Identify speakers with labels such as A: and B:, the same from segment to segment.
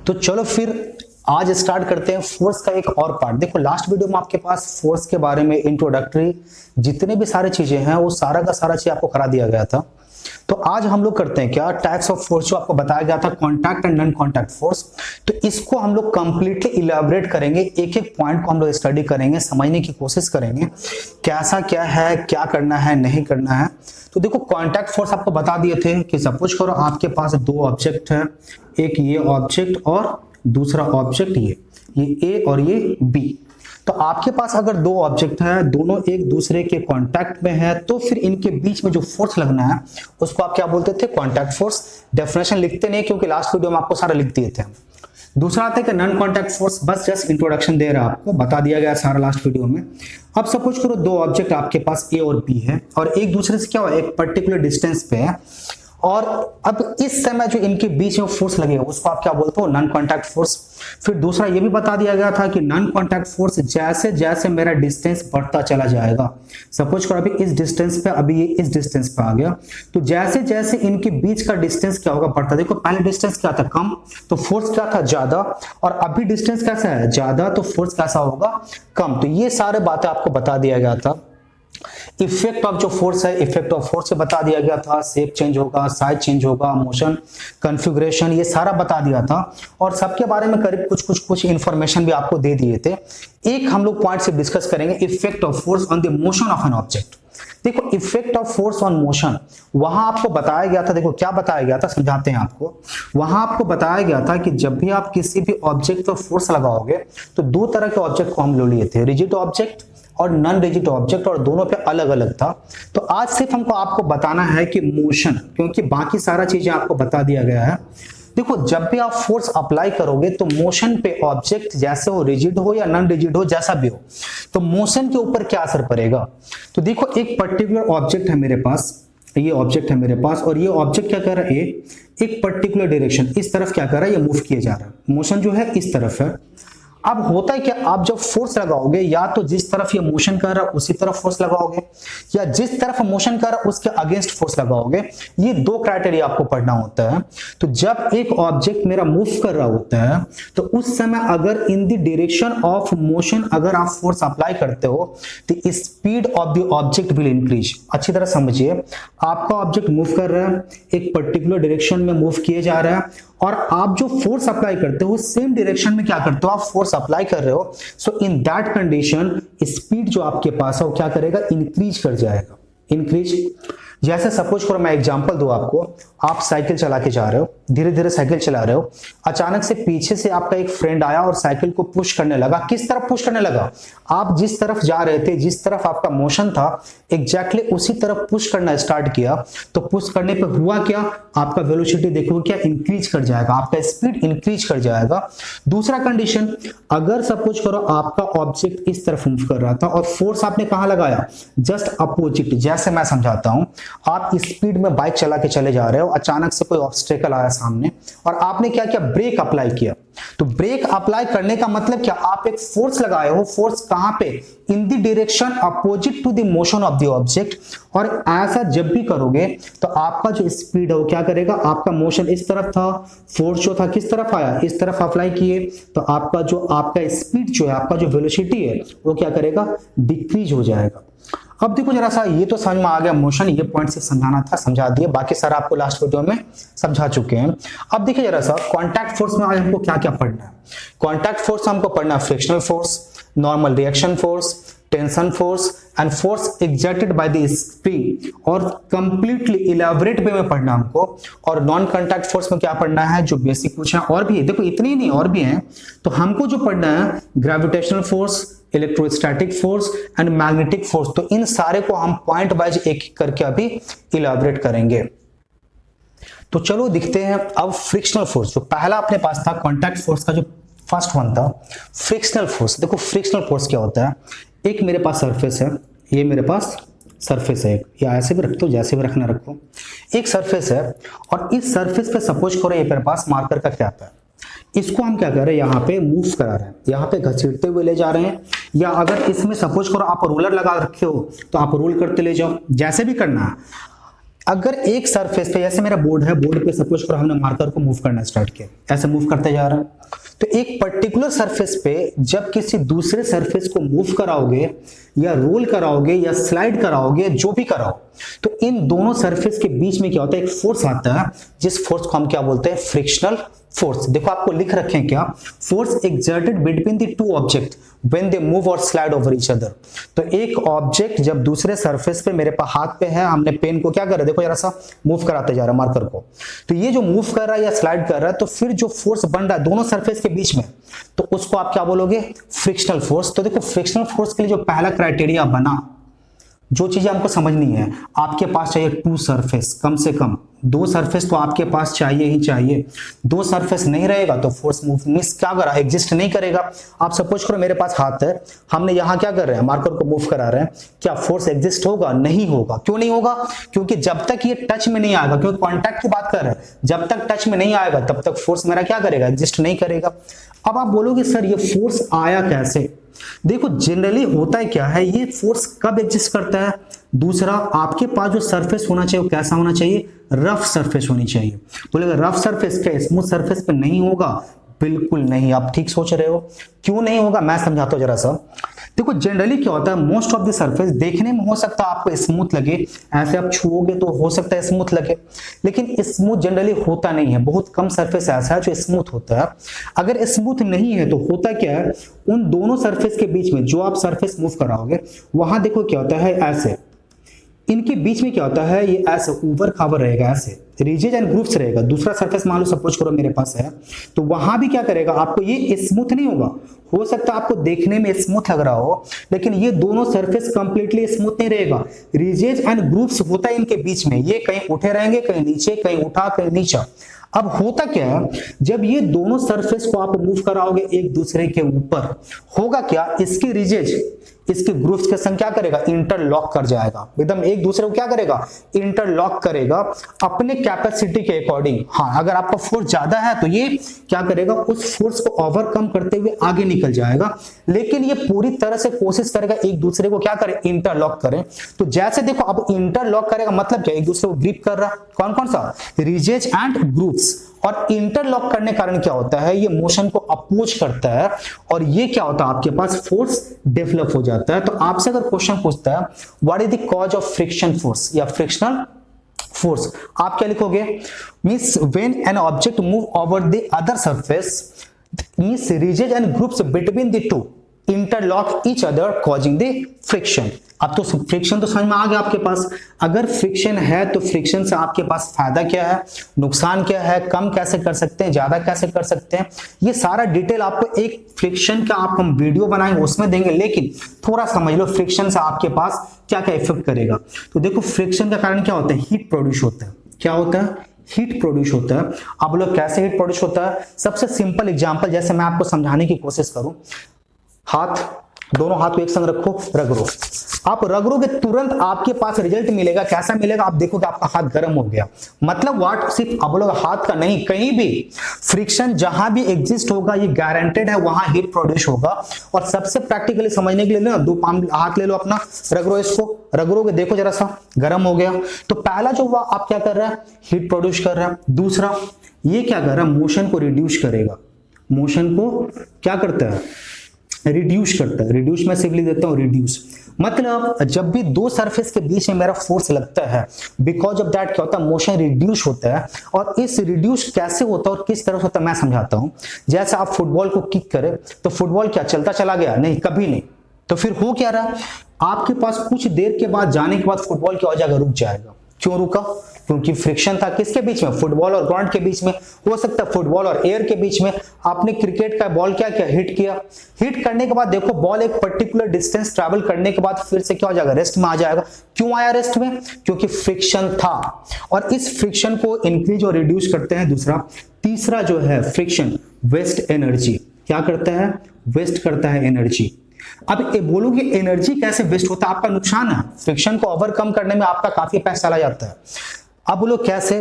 A: तो चलो फिर आज स्टार्ट करते हैं फोर्स का एक और पार्ट। देखो लास्ट वीडियो में आपके पास फोर्स के बारे में इंट्रोडक्टरी जितने भी सारी चीजें हैं वो सारा का सारा चीज आपको करा दिया गया था। तो आज हम लोग करते हैं क्या, टाइप्स ऑफ फोर्स जो आपको बताया गया था, contact and non contact force. तो इसको हम लोग कंप्लीटली इलैबोरेट करेंगे, एक एक पॉइंट को हम लोग स्टडी करेंगे, समझने की कोशिश करेंगे कैसा क्या है, क्या करना है नहीं करना है। तो देखो कॉन्टैक्ट फोर्स आपको बता दिए थे कि सपोज करो आपके पास दो ऑब्जेक्ट है, एक ये ऑब्जेक्ट और दूसरा ऑब्जेक्ट ये ए और ये बी। तो आपके पास अगर दो ऑब्जेक्ट है, दोनों एक दूसरे के कांटेक्ट में है, तो फिर इनके बीच में जो फोर्स लगना है उसको आप क्या बोलते थे, कांटेक्ट फोर्स। डेफिनेशन लिखते नहीं क्योंकि लास्ट वीडियो में आपको सारा लिख दिए थे। दूसरा आता है कि नॉन कांटेक्ट फोर्स, बस जस्ट इंट्रोडक्शन दे रहा है, आपको बता दिया गया सारा लास्ट वीडियो में। अब सपोज करो दो ऑब्जेक्ट आपके पास ए और बी है और एक दूसरे से क्या हुआ, एक पर्टिकुलर डिस्टेंस पे है, और अब इस समय जो इनके बीच में फोर्स लगेगा उसको आप क्या बोलते हो, नॉन कांटेक्ट फोर्स। फिर दूसरा ये भी बता दिया गया था कि नॉन कांटेक्ट फोर्स जैसे जैसे मेरा डिस्टेंस बढ़ता चला जाएगा, सपोज करो अभी इस डिस्टेंस पे, अभी ये इस डिस्टेंस पे आ गया, तो जैसे जैसे इनके बीच का डिस्टेंस क्या होगा, बढ़ता। देखो पहले डिस्टेंस क्या था, कम, तो फोर्स क्या था, ज्यादा, और अभी डिस्टेंस कैसा है, ज्यादा, तो फोर्स कैसा होगा, कम। तो ये सारे बातें आपको बता दिया गया था। इफेक्ट ऑफ जो फोर्स है, इफेक्ट ऑफ फोर्स से बता दिया गया था, शेप चेंज होगा, साइज चेंज होगा, मोशन कॉन्फ़िगरेशन, ये सारा बता दिया था। और सबके बारे में करीब कुछ इंफॉर्मेशन भी आपको दे दिए थे। एक हम लोग पॉइंट से डिस्कस करेंगे, effect of force on the motion of an object. देखो effect of force on motion, वहां आपको बताया गया था, देखो क्या बताया गया था, समझाते हैं आपको। वहां आपको बताया गया था कि जब भी आप किसी भी ऑब्जेक्ट पर फोर्स लगाओगे तो दो तरह के ऑब्जेक्ट को हम लोग लिए थे, रिजिड ऑब्जेक्ट और नॉन रिजिड ऑब्जेक्ट, और दोनों पे अलग अलग था। तो आज सिर्फ हमको आपको बताना है कि मोशन, क्योंकि बाकी सारा चीजें आपको बता दिया गया है। देखो जब भी आप फोर्स अप्लाई करोगे तो मोशन पे ऑब्जेक्ट जैसे हो, रिजिड हो या नॉन रिजिड हो, जैसा भी हो, तो मोशन के ऊपर क्या असर पड़ेगा। तो देखो एक पर्टिकुलर ऑब्जेक्ट है मेरे पास, ये ऑब्जेक्ट है मेरे पास, और ये ऑब्जेक्ट क्या कर रहा है, एक पर्टिकुलर डायरेक्शन इस तरफ क्या कर रहा है, ये मूव किए जा रहा है, मोशन जो है इस तरफ है। अब होता है कि आप जब फोर्स लगाओगे, या तो जिस तरफ ये मोशन कर रहा है उसी तरफ फोर्स लगाओगे, या जिस तरफ मोशन कर रहा है उसके अगेंस्ट फोर्स लगाओगे। ये दो क्राइटेरिया आपको पढ़ना होता है। तो जब एक ऑब्जेक्ट मेरा मूव कर रहा होता है तो उस समय अगर इन द डायरेक्शन ऑफ मोशन अगर आप फोर्स अप्लाई करते हो तो speed of the object will increase. अच्छी तरह समझिए, आपका ऑब्जेक्ट मूव कर रहा है, एक पर्टिकुलर डायरेक्शन में मूव किए जा रहा है, और आप जो फोर्स अप्लाई करते हो सेम डायरेक्शन में क्या करते हो, आप फोर्स अप्लाई कर रहे हो। सो इन दैट कंडीशन स्पीड जो आपके पास है वो क्या करेगा, इंक्रीज कर जाएगा, इंक्रीज। जैसे सपोज करो मैं एग्जांपल दूं आपको, आप साइकिल चला के जा रहे हो, धीरे धीरे साइकिल चला रहे हो, अचानक से पीछे से आपका एक फ्रेंड आया और साइकिल को पुश करने लगा। किस तरफ पुश करने लगा, आप जिस तरफ जा रहे थे, जिस तरफ आपका मोशन था एग्जैक्टली उसी तरफ पुश करना स्टार्ट किया। तो पुश करने पे हुआ क्या, आपका वेलोसिटी देखो क्या इंक्रीज कर जाएगा, आपका स्पीड इंक्रीज कर जाएगा। दूसरा कंडीशन, अगर सपोज करो आपका ऑब्जेक्ट इस तरफ मूव कर रहा था और फोर्स आपने कहां लगाया, जस्ट अपोजिट। जैसे मैं समझाता हूं, आप स्पीड में बाइक चला के चले जा रहे हो, अचानक से कोई ऑब्स्टेकल आया सामने और आपने क्या किया, ब्रेक अप्लाई किया। तो ब्रेक अप्लाई करने का मतलब क्या, आप एक फोर्स लगाए हो, फोर्स कहां पे, in the direction opposite to the motion of the object. और ऐसा जब भी करोगे तो आपका जो स्पीड है वो क्या करेगा, आपका मोशन इस तरफ था, फोर्स जो था किस तरफ आया, इस तरफ अप्लाई किए, तो आपका स्पीड जो है, आपका जो वेलोसिटी है वो क्या करेगा, डिक्रीज हो जाएगा। अब देखो जरा सा, ये तो समझ में आ गया मोशन, ये पॉइंट से समझाना था, समझा दिए, बाकी सारा आपको लास्ट वीडियो में समझा चुके हैं। अब देखिए जरा सा कांटेक्ट फोर्स में आज हमको क्या क्या पढ़ना है। कांटेक्ट फोर्स हमको पढ़ना है frictional force, normal reaction force, tension force and force exerted by the spring, और कंप्लीटली इलैबोरेट वे में पढ़ना हमको। और नॉन कांटेक्ट फोर्स में क्या पढ़ना है, जो बेसिक पूछा, और भी देखो इतनी नहीं और भी हैं। तो हमको जो पढ़ना है gravitational force, electrostatic force and magnetic force. तो इन सारे को हम पॉइंट वाइज एक एक करके अभी इलैबोरेट करेंगे। तो चलो दिखते हैं अब फ्रिक्शनल फोर्स। जो पहला अपने पास था कांटेक्ट फोर्स का, जो फर्स्ट वन था फ्रिक्शनल फोर्स। देखो फ्रिक्शनल फोर्स क्या होता है, एक मेरे पास सरफेस है, ये मेरे पास सरफेस है, या ऐसे भी रखते हो जैसे भी रखना रखो, एक सरफेस है, और इस सरफेस पे सपोज करो ये मेरे पास मार्कर का कैप है, इसको हम क्या कर रहे हैं, यहाँ पे मूव करा रहे हैं, यहाँ पे घसीटते हुए ले जा रहे हैं। या अगर इसमें सपोज करो आप रूलर लगा रखे हो तो आप रूल करते ले जाओ, जैसे भी करना है। अगर एक सरफेस पे, जैसे मेरा बोर्ड है, बोर्ड पे सपोज करो हमने मार्कर को मूव करना स्टार्ट किया, ऐसे मूव करते जा रहा है, तो एक पर्टिकुलर सरफेस पे जब किसी दूसरे सरफेस को मूव कराओगे या रोल कराओगे या स्लाइड कराओगे, जो भी कराओ, तो इन दोनों सरफेस के बीच में क्या होता है, एक फोर्स आता है, जिस फोर्स को हम क्या बोलते हैं, फ्रिक्शनल फोर्स। देखो आपको लिख रखे हैं क्या, force exerted between the two object when they move और स्लाइड ओवर ईच अदर। तो एक ऑब्जेक्ट जब दूसरे सरफेस पे, मेरे पास हाथ पे है, हमने पेन को क्या कर रहा है, देखो जरा सा मूव कराते जा रहा है मार्कर को, तो ये जो मूव कर रहा है या स्लाइड कर रहा है, तो फिर जो फोर्स बन रहा है दोनों सरफेस के बीच में, तो उसको आप क्या बोलोगे, फ्रिक्शनल फोर्स। तो देखो फ्रिक्शनल फोर्स के लिए जो पहला क्राइटेरिया बना, जो चीजें हमको समझनी है, आपके पास चाहिए टू सरफेस, कम से कम दो सरफेस तो आपके पास चाहिए ही चाहिए। दो सरफेस नहीं रहेगा तो फोर्स मूव मिस क्या करा, एग्जिस्ट नहीं करेगा। आप सपोज करो मेरे पास हाथ है, हमने यहां क्या कर रहे हैं, मार्कर को मूव करा रहे हैं, क्या फोर्स एग्जिस्ट होगा, नहीं होगा। क्यों नहीं होगा, क्योंकि जब तक ये टच में नहीं आएगा, क्योंकि कॉन्टैक्ट की बात कर रहे हैं, जब तक टच में नहीं आएगा तब तक फोर्स मेरा क्या करेगा, एग्जिस्ट नहीं करेगा। अब आप बोलोगे सर ये फोर्स आया कैसे, देखो जनरली होता है क्या है, ये फोर्स कब एग्जिस्ट करता है, दूसरा आपके पास जो सरफेस होना चाहिए वो कैसा होना चाहिए, रफ सरफेस होनी चाहिए। बोलेगा रफ सरफेस क्या स्मूथ सरफेस पे नहीं होगा, बिल्कुल नहीं, आप ठीक सोच रहे हो। क्यों नहीं होगा मैं समझाता हूं जरा सा। देखो जनरली क्या होता है, मोस्ट ऑफ द सरफेस देखने में हो सकता है आपको स्मूथ लगे, ऐसे आप छुओगे तो हो सकता है स्मूथ लगे, लेकिन स्मूथ जनरली होता नहीं है। बहुत कम सरफेस ऐसा है जो स्मूथ होता है। अगर स्मूथ नहीं है तो होता क्या है, उन दोनों सरफेस के बीच में जो आप सरफेस मूव कराओगे, वहां देखो क्या होता है, ऐसे इनके बीच में क्या होता है, ये ऐसे ऊपर खाबर रहेगा, ऐसे रिजेज एंड ग्रूव्स रहेगा। दूसरा सरफेस मान लो सपोज करो मेरे पास है, तो वहां भी क्या करेगा, आपको ये स्मूथ नहीं होगा। हो सकता है आपको देखने में स्मूथ लग रहा हो, लेकिन ये दोनों सरफेस कंप्लीटली स्मूथ नहीं रहेगा। रिजेज एंड ग्रूव्स होता है इनके बीच में, ये कहीं उठे रहेंगे, कहीं नीचे, कहीं उठा, कहीं नीचा। अब होता क्या है, जब ये दोनों सरफेस को आप मूव कराओगे एक दूसरे के ऊपर, होगा क्या, इसकी रिजेज इसके ग्रुप्स के संग क्या करेगा, इंटरलॉक कर जाएगा, एकदम एक दूसरे को क्या करेगा, इंटरलॉक करेगा अपने कैपेसिटी के अकॉर्डिंग। हाँ, अगर आपका फोर्स ज्यादा है तो ये क्या करेगा, उस फोर्स को ओवरकम करते हुए आगे निकल जाएगा, लेकिन ये पूरी तरह से कोशिश करेगा एक दूसरे को क्या करे, इंटरलॉक करे। तो जैसे देखो अब इंटरलॉक करेगा मतलब क्या, एक दूसरे को ग्रिप कर रहा, कौन कौन सा, रिजेज एंड ग्रुप्स। और इंटरलॉक करने के कारण क्या होता है, ये मोशन को अपोज करता है, और ये क्या होता है, आपके पास फोर्स डेवलप हो जाता है। तो आपसे अगर क्वेश्चन पूछता है what is the cause of friction force या फ्रिक्शनल फोर्स, आप क्या लिखोगे, means when an object move over the other surface, means ridges and groups between the two interlock each other causing the friction. अब तो friction तो समझ में आ गया आपके पास। अगर फ्रिक्शन है तो फ्रिक्शन से आपके पास फायदा क्या है, नुकसान क्या है, कम कैसे कर सकते हैं, ज्यादा कैसे कर सकते हैं, ये सारा डिटेल आपको एक फ्रिक्शन का आप हम वीडियो बनाएंगे उसमें देंगे, लेकिन थोड़ा समझ लो फ्रिक्शन से आपके पास क्या क्या इफेक्ट करेगा। तो देखो फ्रिक्शन का कारण क्या होता है, हीट प्रोड्यूस होता है। क्या होता है, हीट प्रोड्यूस होता है। अब लोग कैसे हीट प्रोड्यूस होता है, सबसे सिंपल एग्जांपल जैसे मैं आपको समझाने की कोशिश करूं, हाथ, दोनों हाथ को एक संग रखो, रगड़ो, आप रगड़ोगे तुरंत आपके पास रिजल्ट मिलेगा, कैसा मिलेगा, आप देखोगे आपका हाथ गर्म हो गया। मतलब व्हाट, सिर्फ अब लोग हाथ का नहीं, कहीं भी फ्रिक्शन जहां भी एग्जिस्ट होगा ये गारंटेड है वहां हीट प्रोड्यूस होगा। और सबसे प्रैक्टिकली समझने के लिए ना, दो पाम हाथ ले लो अपना, रगड़ो, इसको रगड़ोगे देखो जरा सा गर्म हो गया। तो पहला जो हुआ, आप क्या कर रहा है, हीट प्रोड्यूस कर रहा है। दूसरा ये क्या कर रहा है, मोशन को रिड्यूस करेगा, मोशन को क्या करता है, रिड्यूस करता है। रिड्यूस मैं सिंपली देता हूं, रिड्यूस मतलब जब भी दो सरफेस के बीच में मेरा फोर्स लगता है, बिकॉज ऑफ दैट क्या होता है, मोशन रिड्यूस होता है। और इस रिड्यूस कैसे होता है और किस तरह से होता है मैं समझाता हूं। जैसे आप फुटबॉल को किक करें तो फुटबॉल क्या चलता चला गया, नहीं, कभी नहीं। तो फिर हो क्या रहा, आपके पास कुछ देर के बाद जाने के बाद फुटबॉल क्या हो जाएगा, रुक जाएगा। क्यों रुका, क्योंकि फ्रिक्शन था किसके बीच में, फुटबॉल और ग्राउंड के बीच में, हो सकता है फुटबॉल और एयर के बीच में। आपने क्रिकेट का बॉल क्या किया, हिट किया, हिट करने के बाद देखो बॉल एक पर्टिकुलर डिस्टेंस ट्रैवल करने के बाद फिर से क्या हो जाएगा, रेस्ट में आ जाएगा। क्यों आया रेस्ट में, क्योंकि फ्रिक्शन था। और इस फ्रिक्शन को इंक्रीज और रिड्यूस करते हैं। दूसरा, तीसरा जो है फ्रिक्शन वेस्ट एनर्जी, क्या करता है, वेस्ट करता है एनर्जी। अब ये बोलोगे एनर्जी कैसे वेस्ट होता है, आपका नुकसान है, फ्रिक्शन को ओवरकम करने में आपका काफी पैसा चला जाता है। अब बोलो कैसे?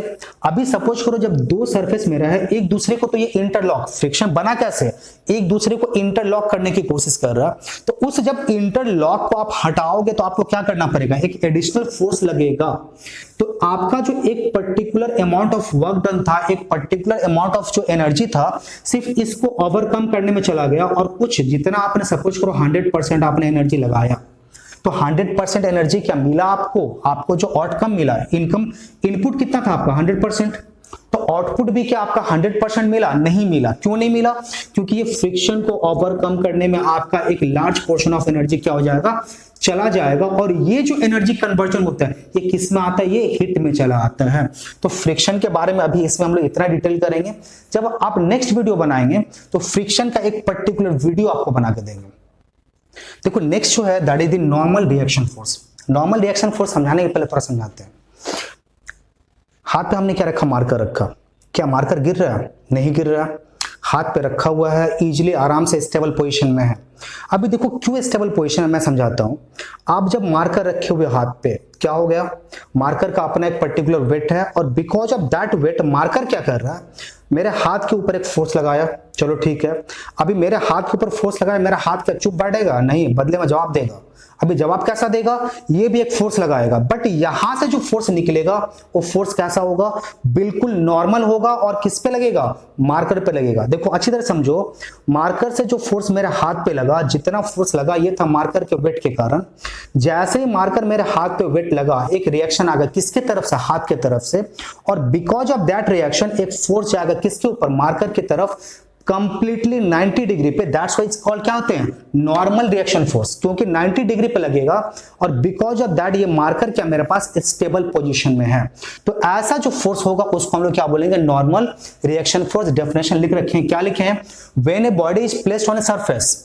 A: अभी सपोज करो जब दो सरफेस मेरा है एक दूसरे को, तो ये इंटरलॉक, फ्रिक्शन बना कैसे? एक दूसरे को इंटरलॉक करने की कोशिश कर रहा, तो उस जब इंटरलॉक को आप हटाओगे तो आपको क्या करना पड़ेगा? एक एडिशनल फोर्स लगेगा। तो आपका जो एक particular amount of work done था, एक पर्टिकुलर अमाउंट ऑफ जो एनर्जी था, सिर्फ इसको ओवरकम करने में चला गया, और कुछ जितना आपने सपोज करो 100% आपने एनर्जी लगाया, तो 100% एनर्जी क्या मिला आपको जो आउटकम मिला, इनपुट कितना था आपका 100%, तो आउटपुट भी क्या आपका 100% मिला? नहीं मिला। क्यों नहीं मिला? क्योंकि ये फ्रिक्शन को ओवरकम करने में आपका एक लार्ज पोर्शन ऑफ एनर्जी क्या हो जाएगा? चला जाएगा। और ये जो एनर्जी कन्वर्जन होता है ये किस में आता है? ये हीट में चला आता है। तो फ्रिक्शन के बारे में अभी इसमें हम लोग इतना डिटेल करेंगे। जब आप नेक्स्ट वीडियो बनाएंगे तो फ्रिक्शन का एक पर्टिकुलर वीडियो आपको बना के देंगे। देखो नेक्स्ट जो है that is the normal reaction force. Normal reaction force समझाने के पहले थोड़ा समझाते हैं। हाथ पे हमने क्या रखा? मार्कर रखा। क्या मार्कर गिर रहा है? नहीं गिर रहा। हाथ पे रखा हुआ है, इजीली आराम से स्टेबल पोजीशन में है। अभी देखो क्यों स्टेबल पोजीशन है मैं समझाता हूं। आप जब मार्कर रखे हुए हाथ पे, क्या हो गया? मार्कर का अपना एक पर्टिकुलर वेट है, और because of that weight marker क्या कर रहा है? मेरे हाथ के ऊपर एक फोर्स लगाया, चलो ठीक है। अभी मेरे हाथ के ऊपर फोर्स लगाया, मेरा हाथ क्या चुप बैठेगा? नहीं, बदले में जवाब देगा। अभी जवाब कैसा देगा? ये भी एक फोर्स लगाएगा, बट यहां से जो फोर्स निकलेगा वो फोर्स कैसा होगा? बिल्कुल नॉर्मल होगा। और किस पे लगेगा? मार्कर पे लगेगा। देखो अच्छी तरह समझो, मार्कर से जो फोर्स मेरे हाथ पे लगा, जितना फोर्स लगा ये था मार्कर के वेट के कारण। जैसे ही मार्कर मेरे हाथ पे वेट लगा, एक रिएक्शन आ गया किसके तरफ से? हाथ के तरफ से। और बिकॉज ऑफ दैट रिएक्शन एक फोर्स जाएगा किसके ऊपर? मार्कर की तरफ, कंप्लीटली 90 डिग्री पे। दैट्स व्हाई इट्स कॉल्ड क्या होते हैं? नॉर्मल रिएक्शन फोर्स, क्योंकि 90 डिग्री पे लगेगा। और बिकॉज ऑफ दैट ये मार्कर क्या मेरे पास स्टेबल पोजीशन में है। तो ऐसा जो फोर्स होगा उसको हम लोग क्या बोलेंगे? Normal reaction force. डेफिनेशन लिख रखे हैं, क्या लिखे हैं? When a body is placed on a surface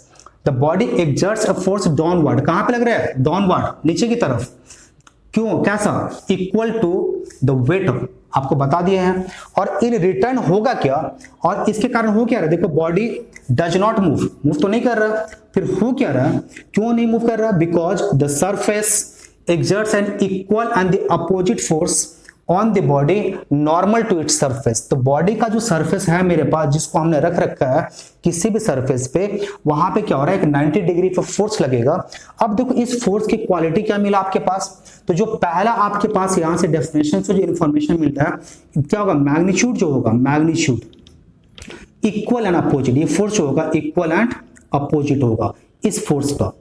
A: the body exerts a force downward. कहां पे लग रहा है? डाउनवर्ड, नीचे की तरफ। क्यों? कैसा? इक्वल टू द वेट, आपको बता दिए हैं। और इन रिटर्न होगा क्या? और इसके कारण हो क्या रहा है? देखो बॉडी डज नॉट मूव तो नहीं कर रहा। फिर हो क्या रहा? क्यों नहीं मूव कर रहा? Because the surface exerts an equal and the opposite force on the body normal to its surface. तो बॉडी का जो सरफेस है मेरे पास, जिसको हमने रख रखा है किसी भी सरफेस पे, वहां पे क्या हो रहा है? एक 90 डिग्री पे फोर्स लगेगा। अब देखो इस फोर्स की क्वालिटी क्या मिला आपके पास? तो जो पहला आपके पास यहां से डेफिनेशन से जो इंफॉर्मेशन मिल रहा है, क्या होगा? मैग्नीट्यूड जो होगा, मैग्नीट्यूड इक्वल एंड अपोजिट। ये फोर्स जो होगा इक्वल एंड अपोजिट होगा इस फोर्स का।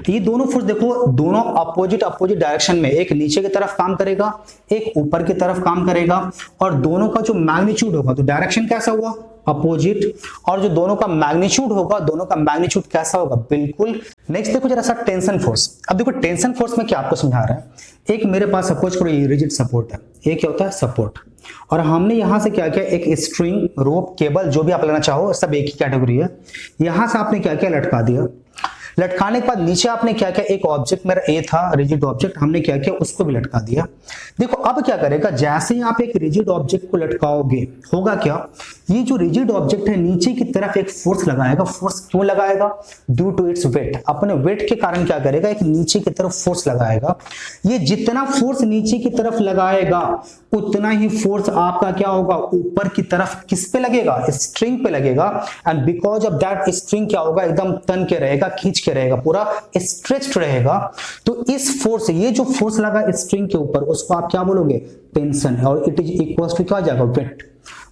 A: ये दोनों फोर्स देखो, दोनों अपोजिट डायरेक्शन में, एक नीचे की तरफ काम करेगा, एक ऊपर की तरफ काम करेगा। और दोनों का जो मैग्नीट्यूड होगा, तो डायरेक्शन कैसा हुआ? अपोजिट। और जो दोनों का मैग्नीट्यूड होगा, दोनों का मैग्नीट्यूड कैसा होगा? बिल्कुल। नेक्स्ट देखो जरा सा टेंशन फोर्स। अब देखो टेंशन फोर्स में क्या आपको समझा रहा है। एक मेरे पास सपोज करो ये रिजिड सपोर्ट है, एक क्या होता है? सपोर्ट। और हमने यहां से क्या किया? एक स्ट्रिंग, रोप, केबल, जो भी आप लेना चाहो, सब एक ही कैटेगरी है। यहां से आपने क्या किया? लटका दिया। लटकाने के बाद नीचे आपने क्या किया? एक ऑब्जेक्ट मेरा ए था, रिजिड ऑब्जेक्ट, हमने क्या किया? उसको भी लटका दिया। देखो अब क्या करेगा? जैसे ही आप एक रिजिड ऑब्जेक्ट को लटकाओगे, होगा क्या? ये जो रिजिड ऑब्जेक्ट है नीचे की तरफ एक फोर्स लगाएगा। फोर्स क्यों लगाएगा? Due to its weight. अपने वेट के कारण क्या करेगा? एक नीचे की तरफ फोर्स लगाएगा। ये जितना फोर्स नीचे की तरफ लगाएगा उतना ही फोर्स आपका क्या होगा? ऊपर की तरफ किस पे लगेगा? स्ट्रिंग पे लगेगा। And because of that string क्या होगा? एकदम तन के रहेगा, खींच के रहेगा, पूरा स्ट्रेच्ड रहेगा। तो इस फोर्स, ये जो फोर्स लगा स्ट्रिंग के ऊपर, उसको आप क्या बोलोगे? टेंशन। और इट इज इक्वल टू क्या हो जाएगा? वेट।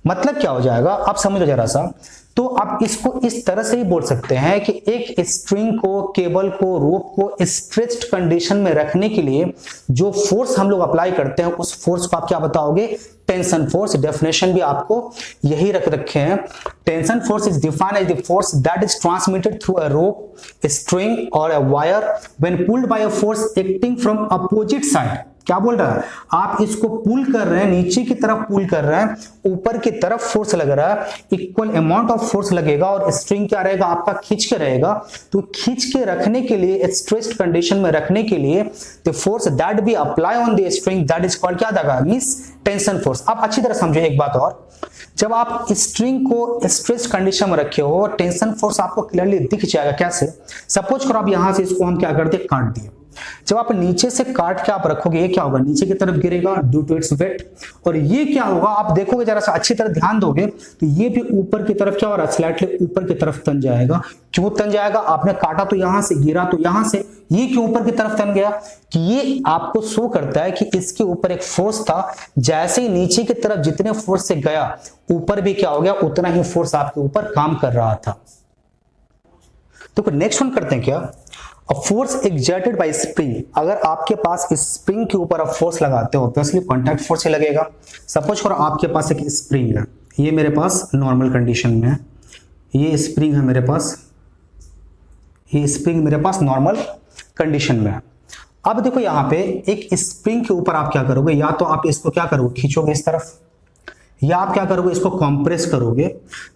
A: मतलब क्या हो जाएगा? आप समझो जरा सा। तो आप इसको इस तरह से ही बोल सकते हैं कि एक स्ट्रिंग को, केबल को, रोप को स्ट्रेच्ड कंडीशन में रखने के लिए जो फोर्स हम लोग अप्लाई करते हैं, उस फोर्स को आप क्या बताओगे? Tension force. डेफिनेशन भी आपको यही रख रखे हैं। Tension force is defined as the force that is transmitted through a rope, string और a wire when pulled by a force acting from opposite side. क्या बोल रहा है? आप इसको पुल कर रहे हैं, नीचे की तरफ पुल कर रहे हैं, ऊपर की तरफ फोर्स लग रहा है, इक्वल अमाउंट ऑफ फोर्स लगेगा। और स्ट्रिंग क्या रहेगा? आपका खींच के रहेगा। तो खींच के रखने के लिए, स्ट्रेस्ड कंडीशन में रखने के लिए, the force that be apply on the string that is called क्या देगा? Means tension force. आप अच्छी तरह समझो एक बात और, जब आप स्ट्रिंग को स्ट्रेस्ड कंडीशन में रखे हो, टेंशन फोर्स आपको क्लियरली दिख जाएगा। कैसे? सपोज करो आप यहां से इसको हम क्या करते? काट दिए। जब आप नीचे से काट के आप रखोगे ये क्या होगा, नीचे की तरफ गिरेगा ड्यू टू इट्स वेट। और ये क्या होगा, आप देखोगे जरा सा अच्छी तरह ध्यान दोगे तो ये भी ऊपर की तरफ क्या हो रहा है, स्लाइटली ऊपर की तरफ तन जाएगा। क्यों तन जाएगा, आपने काटा तो यहां से, गिरा तो यहां से, ये क्यों ऊपर की तरफ तन गया, कि ये आपको शो करता है कि इसके ऊपर एक फोर्स था, जैसे ही नीचे की तरफ जितने फोर्स से गया ऊपर भी क्या हो गया, उतना ही फोर्स आपके ऊपर काम कर रहा था। तो नेक्स्ट वन करते हैं क्या, a force exerted bye spring. अगर आपके पास इस स्प्रिंग के ऊपर आप फोर्स लगाते हो ऑब्वियसली कॉन्टैक्ट फोर्स ही लगेगा। सपोज करो आपके पास एक स्प्रिंग है, ये मेरे पास नॉर्मल कंडीशन में है, ये स्प्रिंग है मेरे पास, ये स्प्रिंग मेरे पास नॉर्मल कंडीशन में है। अब देखो यहां पे एक स्प्रिंग के ऊपर आप क्या करोगे, या तो आप इसको क्या करोगे, खींचोगे इस तरफ, या आप क्या करोगे, इसको कंप्रेस करोगे।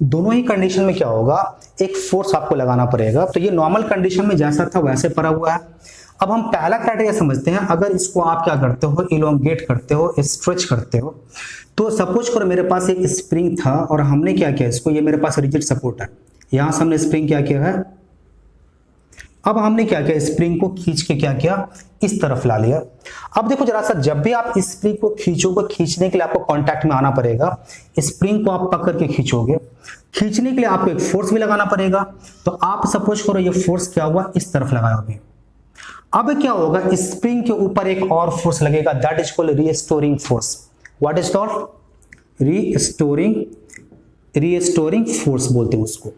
A: दोनों ही कंडीशन में क्या होगा, एक फोर्स आपको लगाना पड़ेगा। तो ये नॉर्मल कंडीशन में जैसा था वैसे पड़ा हुआ है। अब हम पहला क्राइटेरिया समझते हैं, अगर इसको आप क्या करते हो, इलोंगेट करते हो, स्ट्रेच करते हो। तो सपोज करो मेरे पास एक स्प्रिंग था और हमने क्या किया इसको, ये मेरे पास रिजिड सपोर्ट है, यहां से हमने स्प्रिंग क्या किया है, अब हमने क्या किया, स्प्रिंग को खींच के क्या किया, इस तरफ ला लिया। अब देखो जरा सा, जब भी आप इस स्प्रिंग को खींचोगे, खींचने के लिए आपको कांटेक्ट में आना पड़ेगा। स्प्रिंग को आप पकड़ के खींचोगे, खींचने के लिए आपको एक फोर्स भी लगाना पड़ेगा। तो आप सपोज करो ये फोर्स क्या हुआ, इस तरफ लगाओगे। अब क्या होगा, स्प्रिंग के ऊपर एक और फोर्स लगेगा, that is called restoring force. What is called, restoring force बोलते हैं उसको।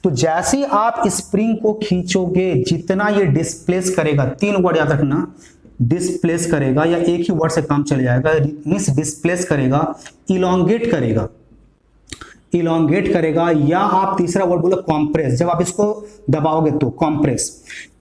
A: तो जैसे ही आप स्प्रिंग को खींचोगे, जितना ये डिस्प्लेस करेगा, 3 वर्ड याद रखना, डिस्प्लेस करेगा, या एक ही वर्ड से काम चल जाएगा, मींस डिस्प्लेस करेगा, इलोंगेट करेगा, इलोंगेट करेगा, या आप तीसरा वर्ड बोलो कॉम्प्रेस, जब आप इसको दबाओगे तो कॉम्प्रेस।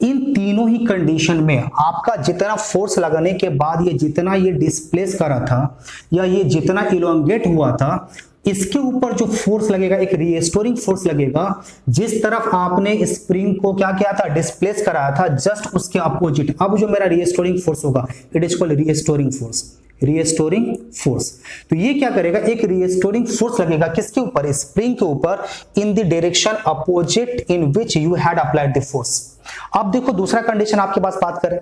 A: इन तीनों ही कंडीशन में आपका जितना फोर्स लगाने के बाद ये जितना ये डिस्प्लेस करा था, या ये जितना इलोंगेट हुआ था, इसके ऊपर जो फोर्स लगेगा, एक रीस्टोरिंग फोर्स लगेगा। जिस तरफ आपने स्प्रिंग को क्या किया था, डिस्प्लेस कराया था, जस्ट उसके अपोजिट अब जो मेरा रीस्टोरिंग फोर्स होगा, it is called restoring force, restoring force. तो ये क्या करेगा, एक रीस्टोरिंग फोर्स लगेगा किसके ऊपर, स्प्रिंग के ऊपर, इन the direction opposite in which you had applied the force. अब देखो दूसरा कंडीशन आपके पास बात करें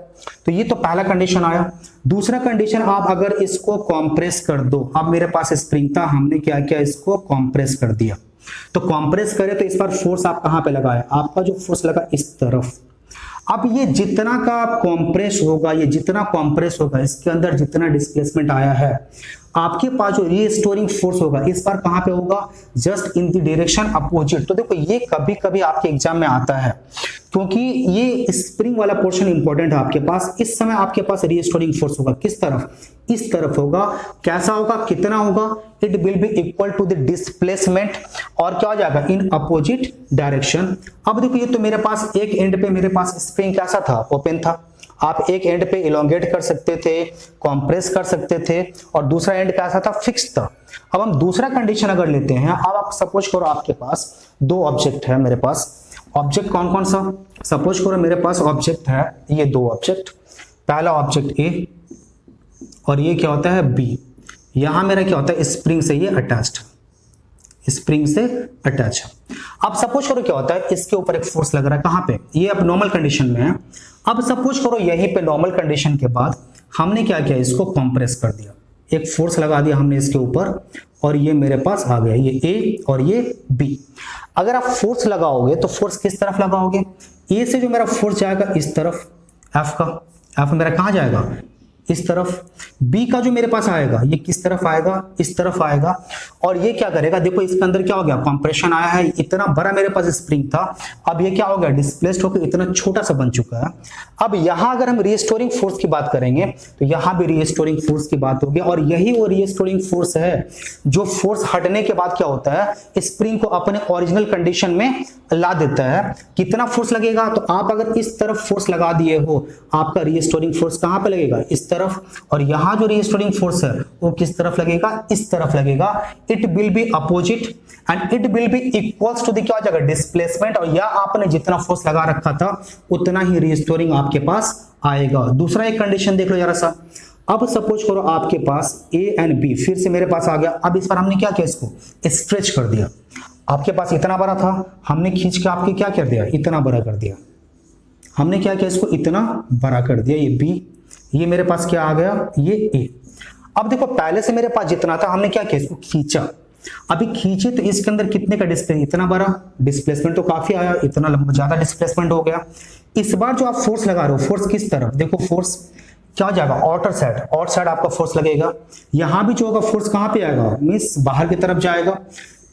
A: तो ये तो पहला कंडीशन आया। दूसरा कंडीशन, आप अगर इसको कॉम्प्रेस कर दो, अब मेरे पास स्प्रिंग था, हमने क्या किया, इसको कॉम्प्रेस कर दिया। तो कॉम्प्रेस करे तो इस बार फोर्स आप कहां पे लगाया, आपका जो फोर्स लगा इस तरफ। अब ये जितना का कॉम्प्रेस होगा, ये जितना कॉम्प्रेस होगा, इसके अंदर जितना डिस्प्लेसमेंट आया है, आपके पास जो रीस्टोरिंग फोर्स होगा इस बार कहां पे होगा, just in the direction opposite. तो देखो ये कभी कभी आपके एग्जाम में आता है, क्योंकि ये स्प्रिंग वाला पोर्शन इंपॉर्टेंट है आपके पास। इस समय आपके पास रीस्टोरिंग फोर्स होगा किस तरफ, इस तरफ होगा। कैसा होगा, कितना होगा, it will be equal to the displacement, और क्या हो जाएगा, इन अपोजिट डायरेक्शन। अब देखो ये तो मेरे पास एक एंड पे मेरे पास स्प्रिंग कैसा था, ओपन था। आप एक एंड पे इलोंगेट कर सकते थे, कॉम्प्रेस कर सकते थे, और दूसरा एंड कैसा था, फिक्स था। अब हम दूसरा कंडीशन अगर लेते हैं, अब आप सपोज करो आपके पास 2 ऑब्जेक्ट है मेरे पास। ऑब्जेक्ट कौन कौन सा, सपोज करो मेरे पास ऑब्जेक्ट है ये 2 ऑब्जेक्ट, पहला ऑब्जेक्ट ए और ये क्या होता है बी। यहां मेरा क्या होता है, स्प्रिंग से ये अटैच्ड, स्प्रिंग से अटैच है। अब सपोज करो क्या होता है, इसके ऊपर एक फोर्स लग रहा है, कहां पे, ये अब नॉर्मल कंडीशन में है। अब सपोज करो यहीं पे नॉर्मल कंडीशन के बाद हमने क्या किया, इसको कंप्रेस कर दिया, एक फोर्स लगा दिया हमने इसके ऊपर, और ये मेरे पास आ गया, ये ए और ये बी। अगर आप फोर्स लगाओगे तो फोर्स किस तरफ लगाओगे, ए से जो मेरा फोर्स जाएगा इस तरफ, एफ का, एफ मेरा कहां जाएगा, इस तरफ। बी का जो मेरे पास आएगा ये किस तरफ आएगा, इस तरफ आएगा। और ये क्या करेगा, देखो इसके अंदर क्या हो गया, कंप्रेशन आया है, इतना बड़ा मेरे पास स्प्रिंग था, अब ये क्या हो गया, डिस्प्लेस्ड होकर इतना छोटा सा बन चुका है। अब यहां अगर हम रीस्टोरिंग फोर्स की बात करेंगे तो यहां भी रीस्टोरिंग फोर्स की बात होगी, और यही वो रीस्टोरिंग फोर्स है जो फोर्स हटने के बाद क्या होता है, स्प्रिंग को अपने ओरिजिनल कंडीशन में ला देता है। कितना फोर्स लगेगा, तो आप अगर इस तरफ फोर्स लगा दिए हो, आपका रीस्टोरिंग फोर्स कहां पे लगेगा, इस तरफ। और यहां जो रीस्टोरिंग फोर्स है वो किस तरफ लगेगा, इस तरफ लगेगा। It will be opposite and it will be equals to the क्या हो जाएगा, डिस्प्लेसमेंट, और या आपने जितना फोर्स लगा रखा था उतना ही रीस्टोरिंग आपके पास आएगा। दूसरा एक कंडीशन देख लो जरा सा। अब सपोज करो आपके पास ए एंड बी फिर से मेरे पास आ गया। अब इस पर हमने क्या किया, इसको स्ट्रेच कर दिया। आपके पास इतना बड़ा था, हमने खींच के आपके क्या कर दिया, इतना बड़ा कर दिया। हमने क्या किया, इसको इतना बड़ा कर दिया, ये B, ये मेरे पास क्या आ गया, ये A। अब देखो पहले से मेरे पास जितना था हमने क्या किया, इसको खींचा। अभी खींचे तो इसके अंदर कितने का डिस्प्लेसमेंट, इतना बड़ा डिस्प्लेसमेंट तो काफी आया, इतना लंबा ज्यादा डिस्प्लेसमेंट हो गया। इस बार जो आप फोर्स लगा रहे हो, फोर्स किस तरफ, देखो फोर्स क्या हो जाएगा, आउटर साइड, आउट साइड आपका फोर्स लगेगा। यहां भी जो होगा फोर्स कहां पे आएगा, मींस बाहर की तरफ जाएगा।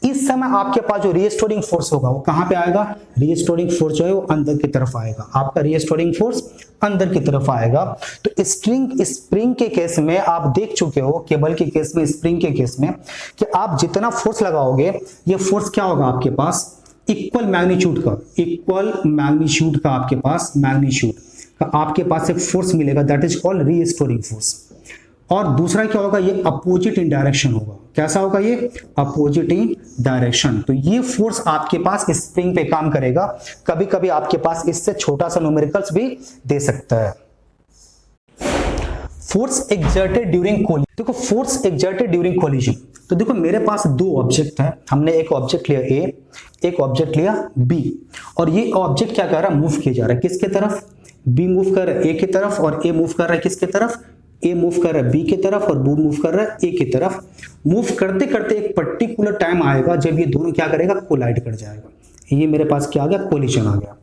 A: इस समय आपके पास जो रीस्टोरिंग फोर्स होगा वो कहां पे आएगा, रीस्टोरिंग फोर्स जो है वो अंदर की तरफ आएगा, आपका रीस्टोरिंग फोर्स अंदर की तरफ आएगा। तो स्प्रिंग के केस में आप देख चुके हो, केबल के केस में, स्प्रिंग के केस में, कि आप जितना फोर्स लगाओगे ये फोर्स क्या होगा आपके पास, इक्वल मैग्नीट्यूड का, इक्वल मैग्नीट्यूड का आपके पास, मैग्नीट्यूड का आपके पास एक फोर्स मिलेगा, that is called restoring force. और दूसरा क्या होगा, ये अपोजिट इन डायरेक्शन होगा। कैसा होगा ये, अपोजिट इन डायरेक्शन। तो ये फोर्स आपके पास स्प्रिंग पे काम करेगा। कभी कभी आपके पास इससे छोटा सा न्यूमेरिकल्स भी दे सकता है। फोर्स एक्सर्टेड ड्यूरिंग कोलिजन, देखो फोर्स एक्सर्टेड ड्यूरिंग कोलिजन, तो देखो मेरे पास दो ऑब्जेक्ट है, हमने एक ऑब्जेक्ट लिया A, एक ऑब्जेक्ट लिया B, और ये ऑब्जेक्ट क्या कर रहा है, मूव किया जा रहा है, किसके तरफ, B मूव कर रहा है A की तरफ, और A मूव कर रहा है किसके तरफ, A मूव कर रहा है B की तरफ, और B मूव कर रहा है A की तरफ। मूव करते करते एक पर्टिकुलर टाइम आएगा जब ये दोनों क्या करेगा, कोलाइड कर जाएगा। ये मेरे पास क्या आ गया, कोलिजन आ गया।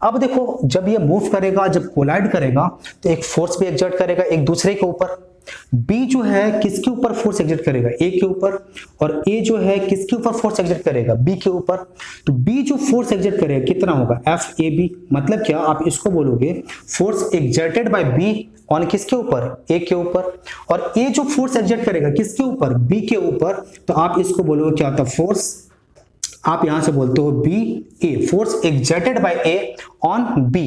A: अब देखो जब ये मूव करेगा, जब कोलाइड करेगा तो एक फोर्स भी एक्सर्ट करेगा एक दूसरे के ऊपर। B जो है किसके ऊपर फोर्स एक्सर्ट करेगा, A के ऊपर, और A जो है किसके ऊपर फोर्स एक्सर्ट करेगा, B के ऊपर। तो B जो फोर्स एक्सर्ट करेगा कितना होगा, FAB, मतलब क्या, आप इसको बोलोगे force exerted bye B on किसके ऊपर, A के ऊपर, और A जो फोर्स एक्सर्ट करेगा किसके ऊपर, B के ऊपर, तो आप इसको बोलोगे क्या होता है, फोर्स, आप यहां से बोलते हो B A, force exerted by A on B,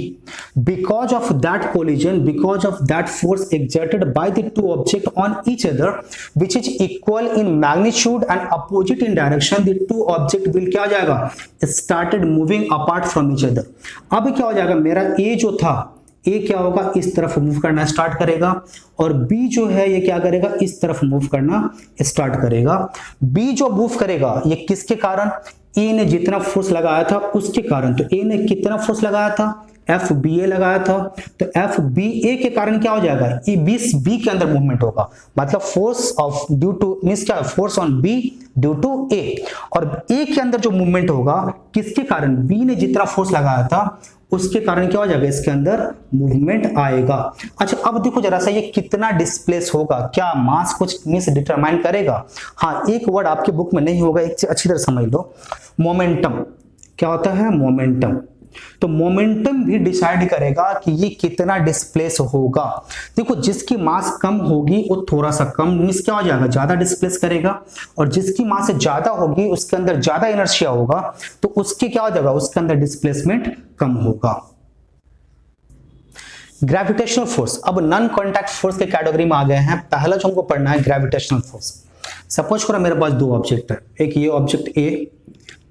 A: because of that collision, because of that force exerted by the two object on each other which is equal in magnitude and opposite in direction, the two object will क्या हो जाएगा, started moving apart from each other. अब क्या हो जाएगा, मेरा ए जो था, ए क्या होगा, इस तरफ मूव करना स्टार्ट करेगा, और बी जो है ये क्या करेगा, इस तरफ मूव करना स्टार्ट करेगा। बी जो मूव करेगा ये किसके कारण, ए ने जितना फोर्स लगाया था उसके कारण। तो ए ने कितना फोर्स लगाया था, FBA लगाया था, तो FBA के कारण क्या हो जाएगा, ये बी के अंदर मूवमेंट होगा, मतलब force of due to means क्या, force on B due to A, और ए के अंदर जो मूवमेंट होगा किसके कारण, बी ने जितना फोर्स लगाया था उसके कारण क्या हो जाएगा, इसके अंदर मूवमेंट आएगा। अच्छा अब देखो जरा सा, ये कितना डिस्प्लेस होगा, क्या मास कुछ मींस डिटरमाइन करेगा। हाँ, एक वर्ड आपके बुक में नहीं होगा, एक चीज अच्छी तरह समझ लो, मोमेंटम। क्या होता है, मोमेंटम। तो मोमेंटम भी डिसाइड करेगा कि ये कितना डिस्प्लेस होगा। देखो जिसकी मास कम होगी वो थोड़ा सा कम मींस क्या हो जाएगा, ज्यादा डिस्प्लेस करेगा, और जिसकी मास ज्यादा होगी उसके अंदर ज्यादा इनर्शिया होगा, तो उसके क्या हो जाएगा, उसके अंदर डिस्प्लेसमेंट कम होगा। ग्रेविटेशनल फोर्स, अब नॉन कॉन्टैक्ट फोर्स के कैटेगरी में आ गए हैं। पहला जो हमको पढ़ना है ग्रेविटेशनल फोर्स। सपोज करो मेरे पास दो ऑब्जेक्ट है, एक ये ऑब्जेक्ट ए,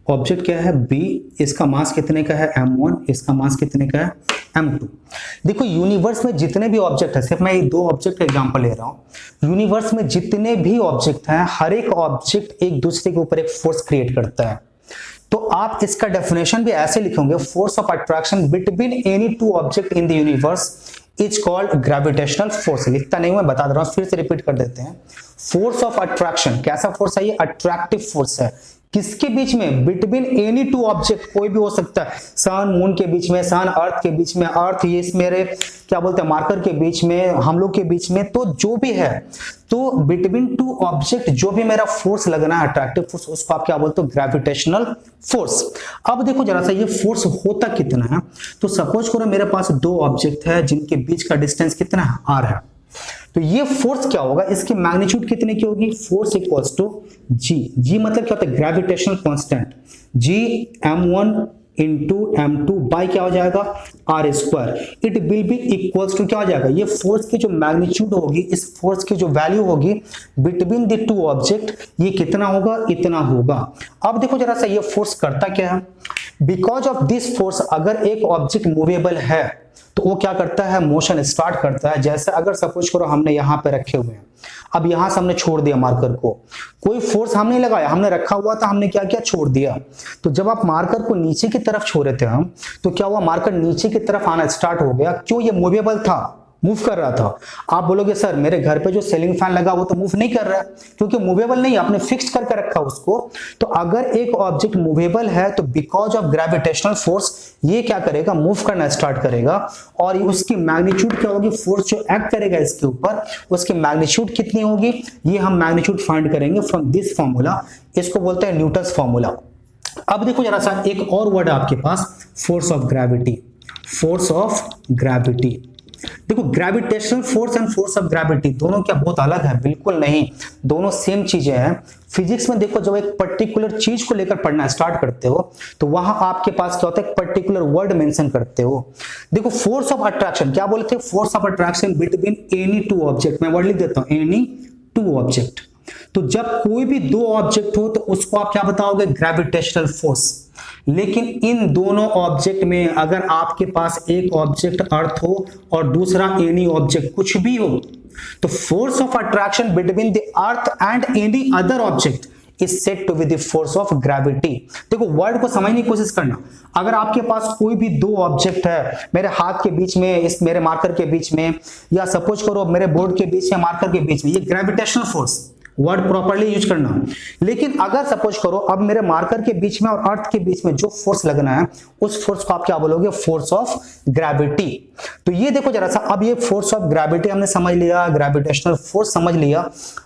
A: ऑब्जेक्ट क्या है B, इसका मास कितने का है m1, इसका मास कितने का है m2। देखो यूनिवर्स में जितने भी ऑब्जेक्ट है, सिर्फ मैं ये दो ऑब्जेक्ट का एग्जांपल ले रहा हूं, यूनिवर्स में जितने भी ऑब्जेक्ट हैं हर एक ऑब्जेक्ट एक दूसरे के ऊपर एक फोर्स क्रिएट करता है। तो आप इसका डेफिनेशन भी ऐसे लिखोगे, force of attraction between any two object in the universe is called gravitational force. लिखता नहीं हूं, मैं बता दे रहा हूं, फिर से रिपीट कर देते हैं। फोर्स ऑफ अट्रैक्शन कैसा फोर्स है, ये अट्रैक्टिव फोर्स है। किसके बीच में, बिटवीन एनी टू ऑब्जेक्ट, कोई भी हो सकता है, सन मून के बीच में, सन अर्थ के बीच में, अर्थ ये मेरे क्या बोलते हैं मार्कर के बीच में, हम लोग के बीच में, तो जो भी है, तो बिटवीन टू ऑब्जेक्ट जो भी मेरा फोर्स लगना है अट्रैक्टिव फोर्स, उसको आप क्या बोलते हो, ग्रेविटेशनल फोर्स। अब देखो जरा सा, ये फोर्स होता कितना है, तो सपोज करो मेरे पास दो ऑब्जेक्ट है जिनके बीच का डिस्टेंस कितना है, r है। तो ये फोर्स क्या होगा, इसकी मैग्नीट्यूड कितने की होगी, फोर्स इक्वल्स टू जी मतलब क्या होता है, gravitational constant, G m1 into m2 by क्या हो जाएगा, r square. It will be equals to क्या हो जाएगा, ये फोर्स की जो मैग्नीट्यूड होगी, इस फोर्स की जो वैल्यू होगी बिटवीन द टू ऑब्जेक्ट, ये कितना होगा, इतना होगा। अब देखो जरा सा, ये फोर्स करता क्या है, बिकॉज ऑफ दिस फोर्स अगर एक ऑब्जेक्ट मूवेबल है तो वो क्या करता है, मोशन स्टार्ट करता है। जैसे अगर सपोज करो हमने यहाँ पे रखे हुए हैं, अब यहां से हमने छोड़ दिया मार्कर को, कोई फोर्स हमने लगाया, हमने रखा हुआ था, हमने क्या किया, छोड़ दिया। तो जब आप मार्कर को नीचे की तरफ छोड़ रहे थे हम, तो क्या हुआ, मार्कर नीचे की तरफ आना स्टार्ट हो गया। क्यों, ये मूवेबल था, मूव कर रहा था। आप बोलोगे सर मेरे घर पे जो सीलिंग फैन लगा वो तो मूव नहीं कर रहा है, क्योंकि मूवेबल नहीं, आपने फिक्स करके रखा उसको। तो अगर एक ऑब्जेक्ट मूवेबल है तो बिकॉज ऑफ ग्रेविटेशनल फोर्स ये क्या करेगा, मूव करना स्टार्ट करेगा। और उसकी मैग्नीट्यूड क्या होगी, फोर्स जो एक्ट करेगा इसके ऊपर उसकी मैग्नीट्यूड कितनी होगी, ये हम मैग्नीट्यूड फाइंड करेंगे फ्रॉम दिस फॉर्मूला। इसको बोलते हैं न्यूटन्स फॉर्मूला। अब देखो जरा सा, एक और वर्ड है आपके पास, force of gravity. Force of gravity, देखो gravitational force and force of gravity दोनों क्या बहुत अलग है, बिल्कुल नहीं, दोनों सेम चीजें हैं। फिजिक्स में देखो जब एक पर्टिकुलर चीज को लेकर पढ़ना स्टार्ट करते हो तो वहां आपके पास क्या होता है, एक पर्टिकुलर वर्ड मेंशन करते हो। देखो फोर्स ऑफ अट्रैक्शन क्या बोलते हैं, force of attraction between any two object, मैं वर्ड लिख देता हूं, एनी टू ऑब्जेक्ट। तो जब कोई भी दो ऑब्जेक्ट हो तो उसको आप क्या बताओगे, ग्रेविटेशनल फोर्स। लेकिन इन दोनों ऑब्जेक्ट में अगर आपके पास एक ऑब्जेक्ट अर्थ हो और दूसरा एनी ऑब्जेक्ट कुछ भी हो, तो force of attraction between the earth and any other object is said to be the force of gravity. देखो वर्ड को समझने की कोशिश करना, अगर आपके पास कोई भी दो ऑब्जेक्ट है, मेरे हाथ के बीच में, इस मेरे मार्कर के बीच में, या सपोज करो मेरे बोर्ड के बीच में, मार्कर के बीच में, ये gravitational force, word properly use करना। लेकिन अगर सपोज करो अब मेरे मार्कर के बीच में और अर्थ के बीच में जो फोर्स लगना है उस फोर्स को आप क्या बोलोगे, फोर्स ऑफ ग्रेविटी। तो ये देखो जरा सा, अब ये फोर्स ऑफ ग्रेविटी हमने समझ लिया, ग्रेविटेशनल फोर्स समझ लिया।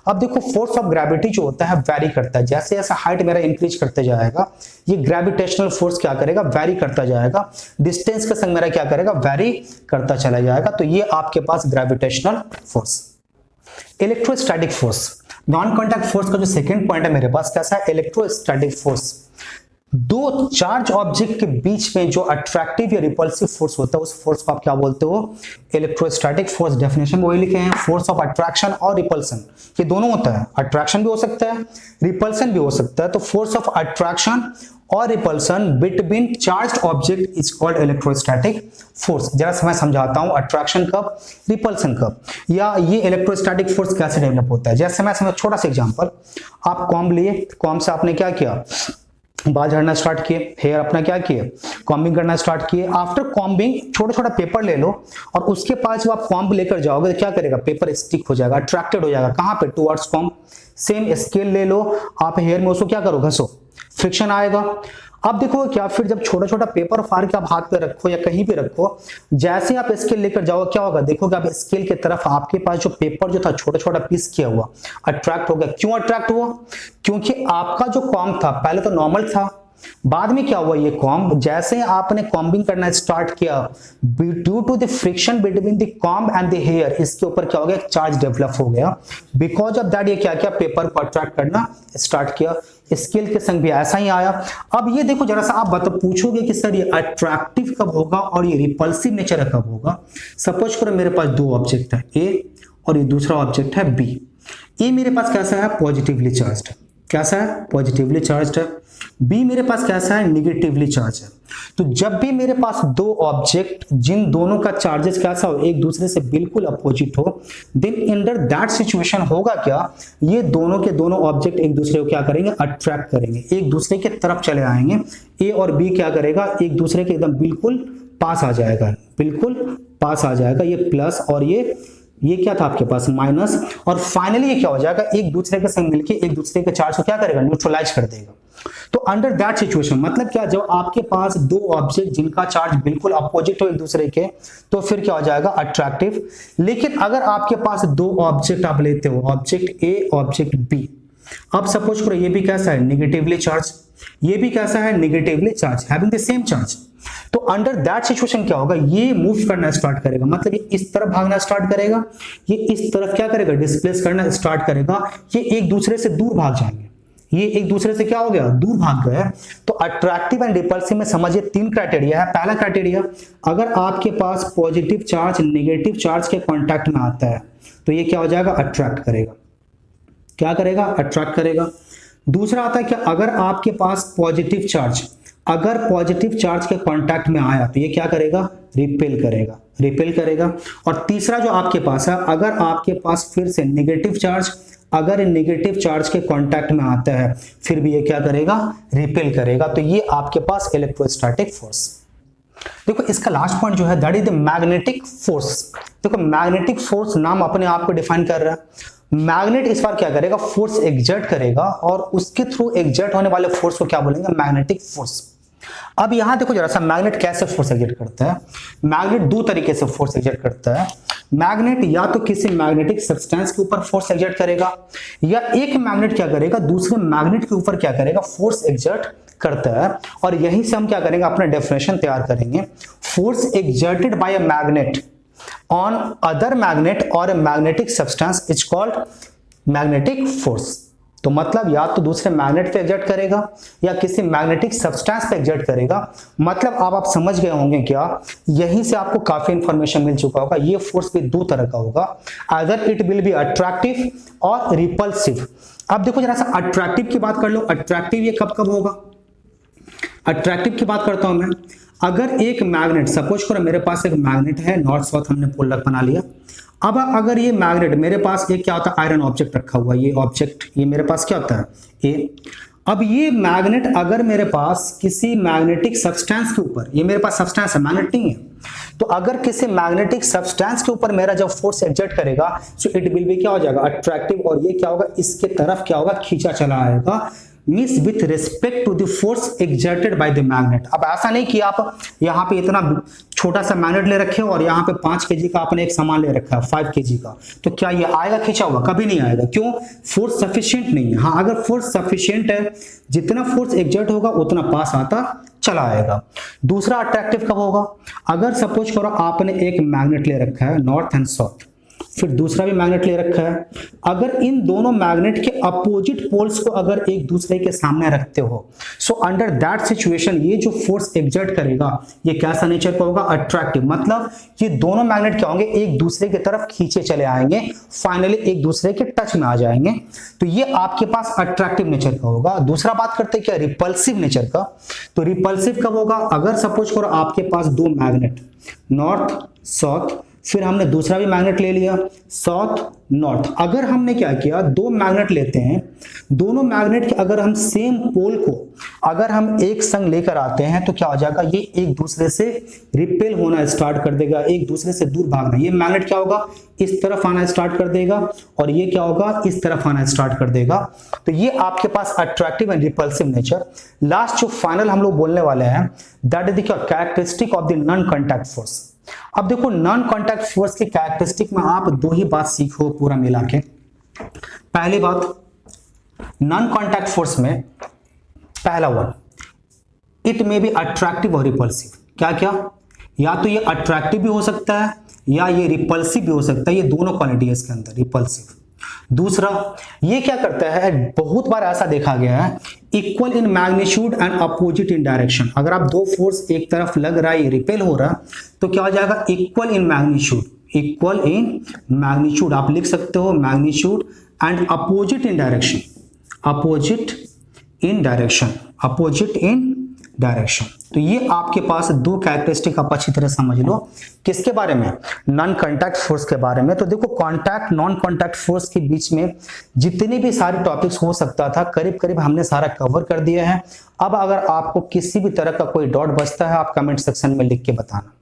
A: अब देखो फोर्स ऑफ ग्रेविटी जो होता है वैरी करता है, जैसे जैसे हाइट मेरा इंक्रीज करते जाएगा ये ग्रेविटेशनल फोर्स क्या करेगा, वैरी करता जाएगा, डिस्टेंस के संग मेरा क्या करेगा, वैरी करता चला जाएगा। तो ये आपके पास gravitational force. Electrostatic force, non contact force का जो सेकंड पॉइंट है मेरे पास कैसा है, इलेक्ट्रोस्टैटिक फोर्स। दो चार्ज ऑब्जेक्ट के बीच में जो अट्रैक्टिव या रिपल्सिव फोर्स होता है उस फोर्स को आप क्या बोलते हो, इलेक्ट्रोस्टैटिक फोर्स। डेफिनेशन में वही लिखे हैं, फोर्स ऑफ अट्रैक्शन और रिपल्सन, ये दोनों होता है, अट्रैक्शन भी हो सकता है रिपल्सन भी हो सकता है। तो फोर्स ऑफ अट्रैक्शन और repulsion between charged object is called electrostatic force. जरा मैं समझाता हूं अट्रैक्शन कब, रिपल्सन कब, या ये इलेक्ट्रोस्टैटिक फोर्स कैसे डेवलप होता है। जैसे मैं समझ, छोटा सा एग्जांपल, आप कॉम्ब लिए, कॉम्ब से आपने क्या किया, बाल झाड़ना स्टार्ट किए, हेयर अपना क्या किए, कॉम्बिंग करना स्टार्ट किए। आफ्टर कॉम्बिंग छोटा छोटा पेपर ले लो और उसके पास जब आप कॉम्ब लेकर जाओगे तो क्या करेगा, पेपर स्टिक हो जाएगा, अट्रैक्टेड हो जाएगा, कहां पे, टुवर्ड्स कॉम्ब। सेम स्केल ले लो, आप हेयर में उसको क्या करो, घसो, फ्रिक्शन आएगा। अब देखो क्या, फिर जब छोटा छोटा पेपर फाड़ के आप हाथ पे रखो या कहीं पे रखो, जैसे आप स्केल लेकर जाओ क्या होगा, देखोगे आप स्केल की तरफ आपके पास जो पेपर जो था छोटा छोटा पीस किया हुआ अट्रैक्ट हो गया। क्यों अट्रैक्ट हुआ, क्योंकि आपका जो कॉम्ब था पहले तो नॉर्मल था, बाद में क्या हुआ, ये कॉम्ब जैसे आपने कॉम्बिंग करना स्टार्ट किया, due to the friction between the comb and the hair, इसके ऊपर क्या हो गया, चार्ज डेवलप हो गया। बिकॉज ऑफ दैट ये क्या किया, पेपर को अट्रैक्ट करना स्टार्ट किया। स्केल के संग भी ऐसा ही आया। अब ये देखो जरा सा, आप पूछोगे कि सर ये अट्रैक्टिव कब होगा और ये रिपल्सिव नेचर कब होगा। सपोज करो मेरे पास दो ऑब्जेक्ट है, ए और ये दूसरा ऑब्जेक्ट है बी। ए मेरे पास कैसा है, पॉजिटिवली चार्ज्ड, कैसा है, पॉजिटिवली चार्ज्ड है। बी मेरे पास कैसा है, निगेटिवली चार्ज है। तो जब भी मेरे पास दो ऑब्जेक्ट जिन दोनों का चार्जेस कैसा हो, एक दूसरे से बिल्कुल अपोजिट हो, देन अंडर दैट सिचुएशन होगा क्या, ये दोनों के दोनों ऑब्जेक्ट एक दूसरे को क्या करेंगे, अट्रैक्ट करेंगे, एक दूसरे के तरफ चले आएंगे। ए और बी क्या करेगा, एक दूसरे के एकदम बिल्कुल पास आ जाएगा, बिल्कुल पास आ जाएगा। ये प्लस और ये क्या था आपके पास, माइनस, और फाइनली ये क्या हो जाएगा, एक दूसरे के संग मिलके एक दूसरे के चार्ज को क्या करेगा, न्यूट्रलाइज कर देगा। तो अंडर दैट सिचुएशन मतलब क्या, जब आपके पास दो ऑब्जेक्ट जिनका चार्ज बिल्कुल अपोजिट हो एक दूसरे के, तो फिर क्या हो जाएगा, अट्रैक्टिव। लेकिन अगर आपके पास दो ऑब्जेक्ट आप लेते हो, ऑब्जेक्ट ए ऑब्जेक्ट बी, अब सपोज करो ये भी कैसा है, निगेटिवली चार्ज, ये भी कैसा है, negatively charge, having the same charge. तो अंडर दैट सिचुएशन क्या होगा, ये मूव करना स्टार्ट करेगा, मतलब ये इस तरफ भागना स्टार्ट करेगा, ये इस तरफ क्या करेगा, डिस्प्लेस करना स्टार्ट करेगा, ये एक दूसरे से दूर भाग जाएंगे, ये एक दूसरे से क्या हो गया, दूर भाग गए। तो अट्रैक्टिव एंड रिपल्सिव में समझिए तीन क्राइटेरिया है। पहला क्राइटेरिया, अगर आपके पास पॉजिटिव चार्ज नेगेटिव चार्ज के कांटेक्ट में आता है तो ये क्या हो जाएगा, अट्रैक्ट करेगा, क्या करेगा, अट्रैक्ट करेगा। दूसरा आता है कि अगर आपके पास पॉजिटिव चार्ज अगर पॉजिटिव चार्ज के कांटेक्ट में आया तो ये क्या करेगा, रिपेल करेगा, रिपेल करेगा। और तीसरा जो आपके पास है, अगर आपके पास फिर से नेगेटिव चार्ज, अगर नेगेटिव चार्ज के कांटेक्ट में आता है फिर भी ये क्या करेगा, रिपेल करेगा। तो ये आपके पास इलेक्ट्रोस्टैटिक फोर्स। देखो इसका लास्ट पॉइंट जो है that is the magnetic force. देखो मैग्नेटिक फोर्स नाम अपने आप को डिफाइन कर रहा है। मैग्नेट इस बार क्या करेगा, फोर्स एक्सर्ट करेगा और उसके थ्रू एक्सर्ट होने वाले फोर्स को क्या बोलेंगे, मैग्नेटिक फोर्स। अब यहां देखो जरा सा, मैग्नेट कैसे फोर्स एक्सर्ट करता है। मैग्नेट दो तरीके से फोर्स एक्सर्ट करता है। मैग्नेट या तो किसी मैग्नेटिक सब्सटेंस के ऊपर फोर्स एक्सर्ट करेगा, या एक मैग्नेट क्या करेगा, दूसरे मैग्नेट के ऊपर क्या करेगा, फोर्स एक्सर्ट करता है। और यहीं से हम क्या करेंगे, अपना डेफिनेशन तैयार करेंगे। Force exerted by a magnet on other magnet और a magnetic substance is called magnetic force. तो मतलब या तो दूसरे मैग्नेट पे एक्सर्ट करेगा या किसी मैग्नेटिक सब्सटेंस पे एक्सर्ट करेगा। मतलब अब आप समझ गए होंगे क्या, यहीं से आपको काफी इंफॉर्मेशन मिल चुका होगा। ये फोर्स भी दो तरह का होगा, either it will be attractive और रिपल्सिव। अब देखो जरा सा अट्रैक्टिव की बात कर लो। अट्रैक्टिव ये कब कब होगा, अट्रैक्टिव की बात करता हूं मैं। अगर एक मैग्नेट, सपोज करो मेरे पास एक मैग्नेट है, नॉर्थ साउथ हमने पोल रख बना लिया। अब अगर ये मैग्नेट मेरे पास एक क्या होता है, आयरन ऑब्जेक्ट रखा हुआ, ये ऑब्जेक्ट ये मेरे पास क्या होता है, ए। अब ये मैग्नेट अगर मेरे पास किसी मैग्नेटिक सब्सटेंस के ऊपर, ये मेरे पास सब्सटेंस है, मैग्नेट नहीं है, तो अगर किसी मैग्नेटिक सब्सटेंस के ऊपर मेरा जब फोर्स एक्सर्ट करेगा सो इट विल बी क्या हो जाएगा, अट्रैक्टिव। और ये क्या होगा, इसके तरफ क्या होगा, खींचा चला आएगा, means with respect to the force exerted by the magnet. अब ऐसा नहीं कि आप यहाँ पे इतना छोटा सा मैग्नेट ले रखे हो और यहाँ पे 5 kg का आपने एक सामान ले रखा है 5 kg का, तो क्या ये आएगा खींचा हुआ, कभी नहीं आएगा। क्यों, फोर्स सफिशिएंट नहीं है। हाँ अगर फोर्स सफिशिएंट है, जितना फोर्स एक्सर्ट होगा उतना पास आता चला आएगा। दूसरा अट्रैक्टिव कब होगा, अगर सपोज करो आपने एक मैग्नेट ले रखा है नॉर्थ एंड साउथ, फिर दूसरा भी मैग्नेट ले रखा है, अगर इन दोनों मैग्नेट के अपोजिट पोल्स को अगर एक दूसरे के सामने रखते हो, सो अंडर दैट सिचुएशन ये जो फोर्स एक्सर्ट करेगा ये कैसा नेचर का होगा, अट्रैक्टिव। मतलब ये दोनों मैग्नेट क्या होंगे, एक दूसरे की तरफ खींचे चले आएंगे, फाइनली एक दूसरे के टच में आ जाएंगे। तो ये आपके पास अट्रैक्टिव नेचर का होगा। दूसरा बात करते हैं क्या, रिपल्सिव नेचर का। तो रिपल्सिव कब होगा, अगर सपोज करो आपके पास दो मैग्नेट नॉर्थ साउथ, फिर हमने दूसरा भी मैग्नेट ले लिया साउथ नॉर्थ। अगर हमने क्या किया, दो मैग्नेट लेते हैं, दोनों मैग्नेट के अगर हम सेम पोल को अगर हम एक संग लेकर आते हैं तो क्या हो जाएगा, ये एक दूसरे से रिपेल होना स्टार्ट कर देगा, एक दूसरे से दूर भागना। ये मैग्नेट क्या होगा, इस तरफ आना स्टार्ट कर देगा और ये क्या होगा, इस तरफ आना स्टार्ट कर देगा। तो ये आपके पास attractive and repulsive nature. Last जो फाइनल हम लोग बोलने वाले हैं that is the characteristic of the non contact force. अब देखो नॉन कॉन्टैक्ट फोर्स की कैरेक्टरिस्टिक में आप दो ही बात सीखो पूरा मिला के। पहली बात, नॉन कॉन्टैक्ट फोर्स में पहला word, it may be attractive और रिपल्सिव। क्या क्या, या तो ये अट्रैक्टिव भी हो सकता है या ये रिपल्सिव भी हो सकता है, ये दोनों क्वालिटी है इसके अंदर, रिपल्सिव। दूसरा, ये क्या करता है, बहुत बार ऐसा देखा गया है, equal in magnitude and opposite in direction. अगर आप दो फोर्स एक तरफ लग रहा है, ये रिपेल हो रहा तो क्या हो जाएगा, equal in magnitude, equal in magnitude आप लिख सकते हो, magnitude and opposite in direction, opposite in direction, opposite in direction. तो ये आपके पास दो कैरेक्टरिस्टिक आप अच्छी तरह समझ लो। किसके बारे में, नॉन कॉन्टैक्ट फोर्स के बारे में। तो देखो कॉन्टैक्ट नॉन कॉन्टैक्ट फोर्स के बीच में जितने भी सारे टॉपिक्स हो सकता था करीब करीब हमने सारा कवर कर दिया है। अब अगर आपको किसी भी तरह का कोई डाउट बचता है आप कमेंट सेक्शन में लिख के बताना।